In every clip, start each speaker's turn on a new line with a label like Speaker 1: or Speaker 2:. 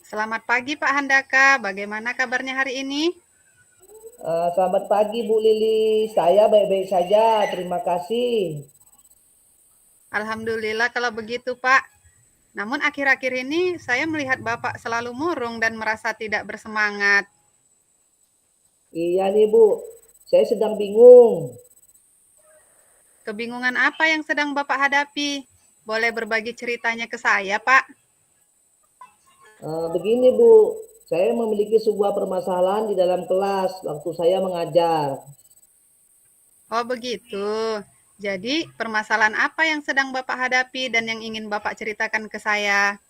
Speaker 1: Selamat pagi Pak Handaka, bagaimana kabarnya hari ini?
Speaker 2: Selamat pagi Bu Lili, saya baik-baik saja, terima kasih.
Speaker 1: Alhamdulillah kalau begitu Pak. Namun akhir-akhir ini saya melihat Bapak selalu murung dan merasa tidak bersemangat.
Speaker 2: Iya nih Bu, saya sedang bingung.
Speaker 1: Kebingungan apa yang sedang Bapak hadapi? Boleh berbagi ceritanya ke saya Pak?
Speaker 2: Begini Bu, saya memiliki sebuah permasalahan di dalam kelas waktu saya mengajar.
Speaker 1: Oh begitu. Jadi permasalahan apa yang sedang Bapak hadapi dan yang ingin Bapak ceritakan ke saya?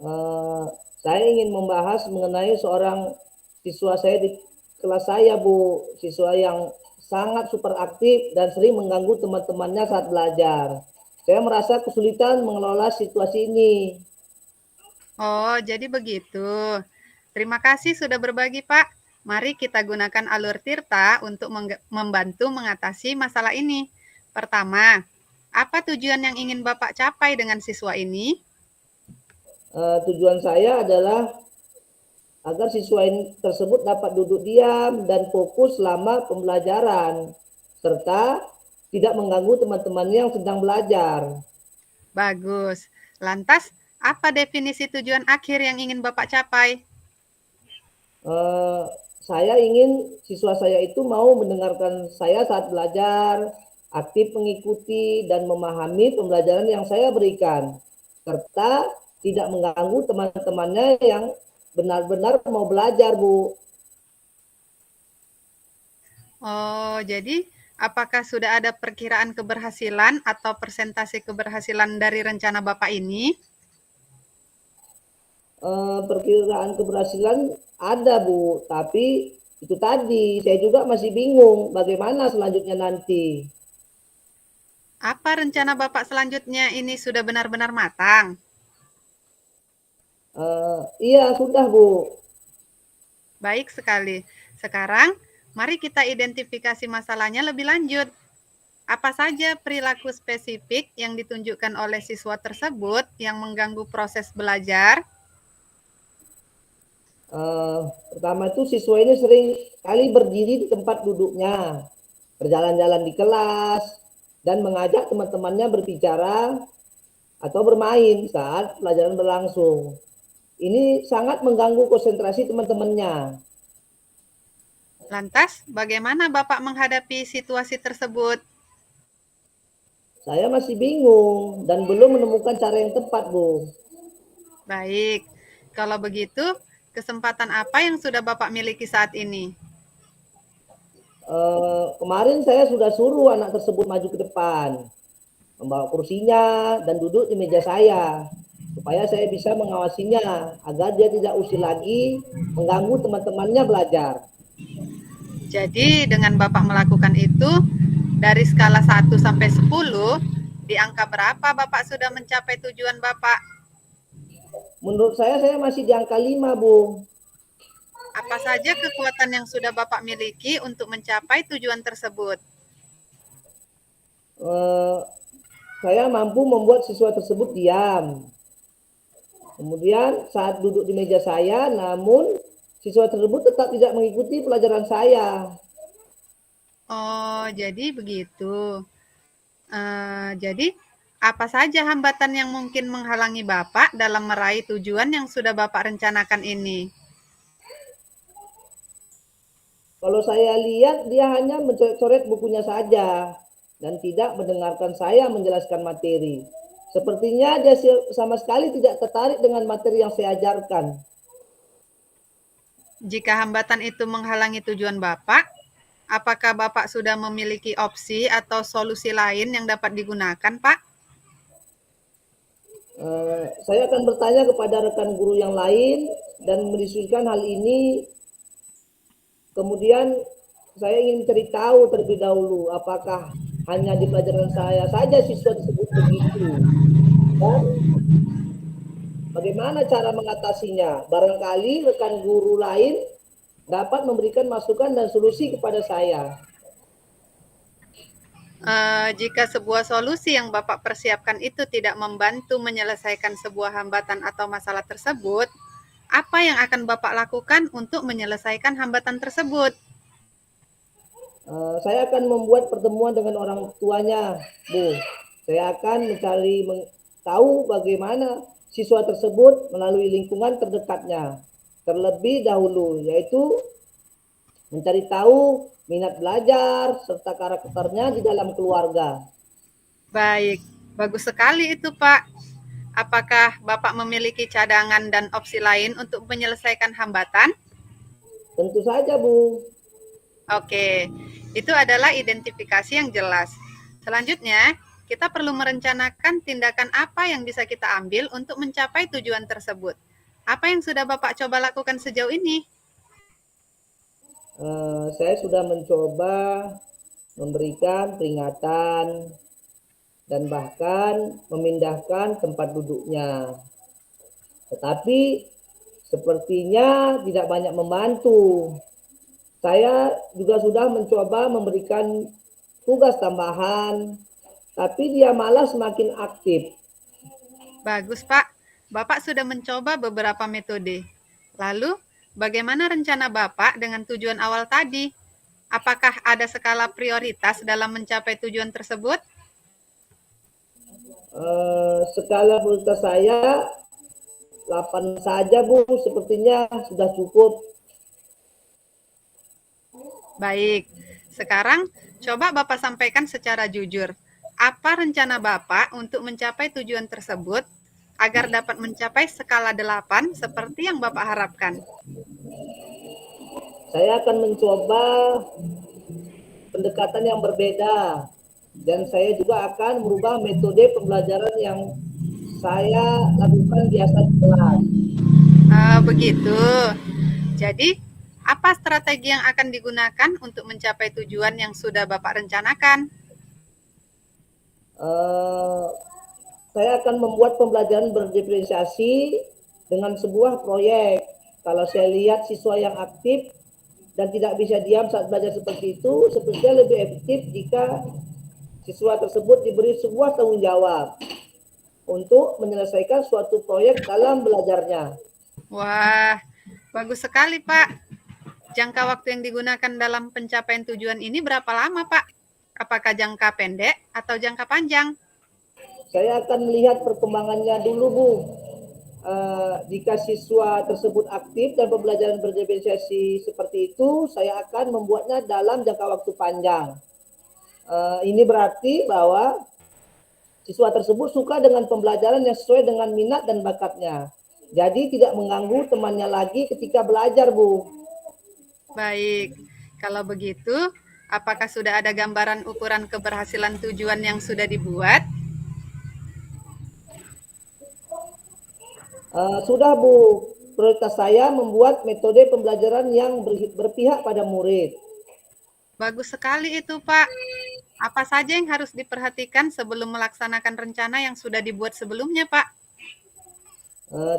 Speaker 2: Eh, saya ingin membahas mengenai seorang siswa saya di kelas saya Bu, siswa yang sangat super aktif dan sering mengganggu teman-temannya saat belajar. Saya merasa kesulitan mengelola situasi ini.
Speaker 1: Oh, jadi begitu. Terima kasih sudah berbagi, Pak. Mari kita gunakan alur Tirta untuk membantu mengatasi masalah ini. Pertama, apa tujuan yang ingin Bapak capai dengan siswa ini?
Speaker 2: Tujuan saya adalah agar siswa tersebut dapat duduk diam dan fokus selama pembelajaran, serta tidak mengganggu teman-temannya yang sedang belajar.
Speaker 1: Bagus. Lantas, apa definisi tujuan akhir yang ingin Bapak capai?
Speaker 2: Eh, saya ingin siswa saya itu mau mendengarkan saya saat belajar, aktif mengikuti dan memahami pembelajaran yang saya berikan, serta tidak mengganggu teman-temannya yang benar-benar mau belajar, Bu.
Speaker 1: Oh, jadi apakah sudah ada perkiraan keberhasilan atau persentase keberhasilan dari rencana Bapak ini?
Speaker 2: Perkiraan keberhasilan ada Bu, tapi itu tadi saya juga masih bingung bagaimana selanjutnya nanti.
Speaker 1: Apa rencana Bapak selanjutnya ini sudah benar-benar matang?
Speaker 2: Iya sudah Bu.
Speaker 1: Baik sekali. Sekarang, mari kita identifikasi masalahnya lebih lanjut. Apa saja perilaku spesifik yang ditunjukkan oleh siswa tersebut yang mengganggu proses belajar?
Speaker 2: Pertama itu siswa ini sering kali berdiri di tempat duduknya, berjalan-jalan di kelas, dan mengajak teman-temannya berbicara atau bermain saat pelajaran berlangsung. Ini sangat mengganggu konsentrasi teman-temannya.
Speaker 1: Lantas, bagaimana Bapak menghadapi situasi tersebut?
Speaker 2: Saya masih bingung dan belum menemukan cara yang tepat, Bu.
Speaker 1: Baik, kalau begitu, kesempatan apa yang sudah Bapak miliki saat ini?
Speaker 2: Kemarin saya sudah suruh anak tersebut maju ke depan, membawa kursinya dan duduk di meja saya, supaya saya bisa mengawasinya agar dia tidak usil lagi mengganggu teman-temannya belajar.
Speaker 1: Jadi, dengan Bapak melakukan itu, dari skala 1 sampai 10, di angka berapa Bapak sudah mencapai tujuan Bapak?
Speaker 2: Menurut saya masih di angka 5, Bu.
Speaker 1: Apa saja kekuatan yang sudah Bapak miliki untuk mencapai tujuan tersebut?
Speaker 2: Eh, saya mampu membuat siswa tersebut diam. Kemudian saat duduk di meja saya, namun siswa tersebut tetap tidak mengikuti pelajaran saya.
Speaker 1: Oh, jadi begitu. Jadi, apa saja hambatan yang mungkin menghalangi Bapak dalam meraih tujuan yang sudah Bapak rencanakan ini?
Speaker 2: Kalau saya lihat dia hanya mencoret bukunya saja dan tidak mendengarkan saya menjelaskan materi. Sepertinya dia sama sekali tidak tertarik dengan materi yang saya ajarkan.
Speaker 1: Jika hambatan itu menghalangi tujuan Bapak, apakah Bapak sudah memiliki opsi atau solusi lain yang dapat digunakan, Pak?
Speaker 2: Saya akan bertanya kepada rekan guru yang lain dan mendiskusikan hal ini. Kemudian saya ingin mencari tahu terlebih dahulu apakah hanya di pelajaran saya saja siswa tersebut begitu, dan bagaimana cara mengatasinya. Barangkali rekan guru lain dapat memberikan masukan dan solusi kepada saya.
Speaker 1: Jika sebuah solusi yang Bapak persiapkan itu tidak membantu menyelesaikan sebuah hambatan atau masalah tersebut, Apa yang akan Bapak lakukan untuk menyelesaikan hambatan tersebut?
Speaker 2: Saya akan membuat pertemuan dengan orang tuanya, Bu. Saya akan mencari tahu bagaimana siswa tersebut melalui lingkungan terdekatnya. Terlebih dahulu, yaitu mencari tahu minat belajar serta karakternya di dalam keluarga.
Speaker 1: Baik, bagus sekali itu, Pak. Apakah Bapak memiliki cadangan dan opsi lain untuk menyelesaikan hambatan?
Speaker 2: Tentu saja, Bu.
Speaker 1: Oke, itu adalah identifikasi yang jelas. Selanjutnya, kita perlu merencanakan tindakan apa yang bisa kita ambil untuk mencapai tujuan tersebut. Apa yang sudah Bapak coba lakukan sejauh ini?
Speaker 2: Saya sudah mencoba memberikan peringatan dan bahkan memindahkan tempat duduknya. Tetapi sepertinya tidak banyak membantu. Saya juga sudah mencoba memberikan tugas tambahan, tapi dia malah semakin aktif.
Speaker 1: Bagus, Pak. Bapak sudah mencoba beberapa metode. Lalu, bagaimana rencana Bapak dengan tujuan awal tadi? Apakah ada skala prioritas dalam mencapai tujuan tersebut?
Speaker 2: Skala prioritas saya 8 saja, Bu. Sepertinya sudah cukup.
Speaker 1: Baik, sekarang coba Bapak sampaikan secara jujur. Apa rencana Bapak untuk mencapai tujuan tersebut agar dapat mencapai skala 8 seperti yang Bapak harapkan?
Speaker 2: Saya akan mencoba pendekatan yang berbeda dan saya juga akan merubah metode pembelajaran yang saya lakukan biasa di kelas.
Speaker 1: Begitu. Jadi, apa strategi yang akan digunakan untuk mencapai tujuan yang sudah Bapak rencanakan?
Speaker 2: Saya akan membuat pembelajaran berdiferensiasi dengan sebuah proyek. Kalau saya lihat siswa yang aktif dan tidak bisa diam saat belajar seperti itu, sepertinya lebih efektif jika siswa tersebut diberi sebuah tanggung jawab untuk menyelesaikan suatu proyek dalam belajarnya.
Speaker 1: Wah, bagus sekali, Pak. Jangka waktu yang digunakan dalam pencapaian tujuan ini berapa lama, Pak? Apakah jangka pendek atau jangka panjang?
Speaker 2: Saya akan melihat perkembangannya dulu, Bu. Jika siswa tersebut aktif dan pembelajaran berdiferensiasi seperti itu, saya akan membuatnya dalam jangka waktu panjang. Ini berarti bahwa siswa tersebut suka dengan pembelajaran yang sesuai dengan minat dan bakatnya. Jadi tidak mengganggu temannya lagi ketika belajar, Bu.
Speaker 1: Baik, kalau begitu, apakah sudah ada gambaran ukuran keberhasilan tujuan yang sudah dibuat?
Speaker 2: Sudah, Bu. Prioritas saya membuat metode pembelajaran yang berpihak pada murid.
Speaker 1: Bagus sekali itu, Pak. Apa saja yang harus diperhatikan sebelum melaksanakan rencana yang sudah dibuat sebelumnya, Pak?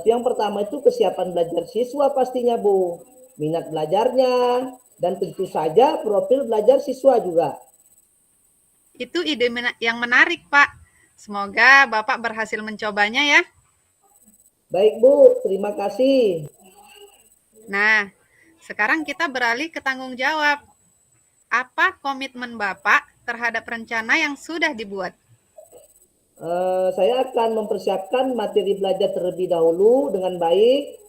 Speaker 2: Yang pertama itu kesiapan belajar siswa pastinya, Bu. Minat belajarnya, dan tentu saja profil belajar siswa juga.
Speaker 1: Itu ide yang menarik, Pak. Semoga Bapak berhasil mencobanya ya.
Speaker 2: Baik, Bu. Terima kasih.
Speaker 1: Nah, sekarang kita beralih ke tanggung jawab. Apa komitmen Bapak terhadap rencana yang sudah dibuat?
Speaker 2: Saya akan mempersiapkan materi belajar terlebih dahulu dengan baik,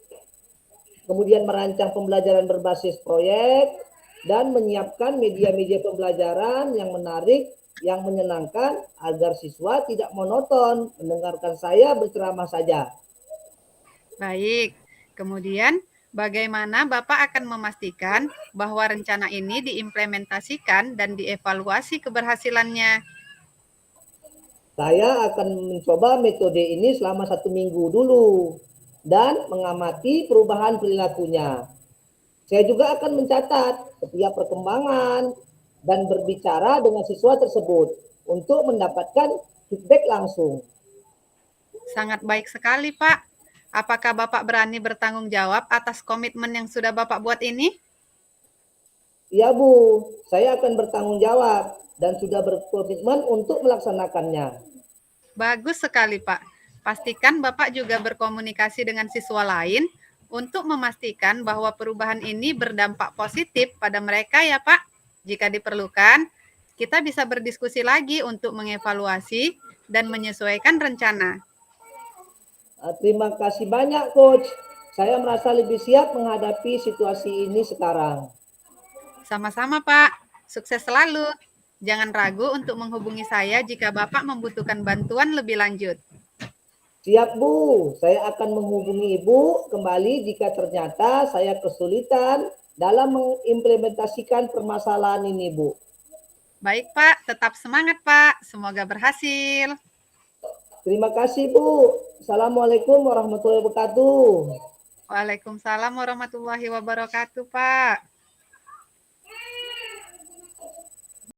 Speaker 2: kemudian merancang pembelajaran berbasis proyek, dan menyiapkan media-media pembelajaran yang menarik, yang menyenangkan, agar siswa tidak monoton mendengarkan saya berceramah saja.
Speaker 1: Baik, kemudian bagaimana Bapak akan memastikan bahwa rencana ini diimplementasikan dan dievaluasi keberhasilannya?
Speaker 2: Saya akan mencoba metode ini selama 1 minggu dulu dan mengamati perubahan perilakunya. Saya juga akan mencatat setiap perkembangan dan berbicara dengan siswa tersebut untuk mendapatkan feedback langsung.
Speaker 1: Sangat baik sekali, Pak. Apakah Bapak berani bertanggung jawab atas komitmen yang sudah Bapak buat ini?
Speaker 2: Ya, Bu, saya akan bertanggung jawab dan sudah berkomitmen untuk melaksanakannya.
Speaker 1: Bagus sekali, Pak. Pastikan Bapak juga berkomunikasi dengan siswa lain untuk memastikan bahwa perubahan ini berdampak positif pada mereka ya Pak. Jika diperlukan, kita bisa berdiskusi lagi untuk mengevaluasi dan menyesuaikan rencana.
Speaker 2: Terima kasih banyak, Coach. Saya merasa lebih siap menghadapi situasi ini sekarang.
Speaker 1: Sama-sama Pak, sukses selalu. Jangan ragu untuk menghubungi saya jika Bapak membutuhkan bantuan lebih lanjut.
Speaker 2: Siap, Bu. Saya akan menghubungi Ibu kembali jika ternyata saya kesulitan dalam mengimplementasikan permasalahan ini, Bu.
Speaker 1: Baik Pak, tetap semangat Pak. Semoga berhasil.
Speaker 2: Terima kasih, Bu. Assalamualaikum warahmatullahi wabarakatuh.
Speaker 1: Waalaikumsalam warahmatullahi wabarakatuh Pak.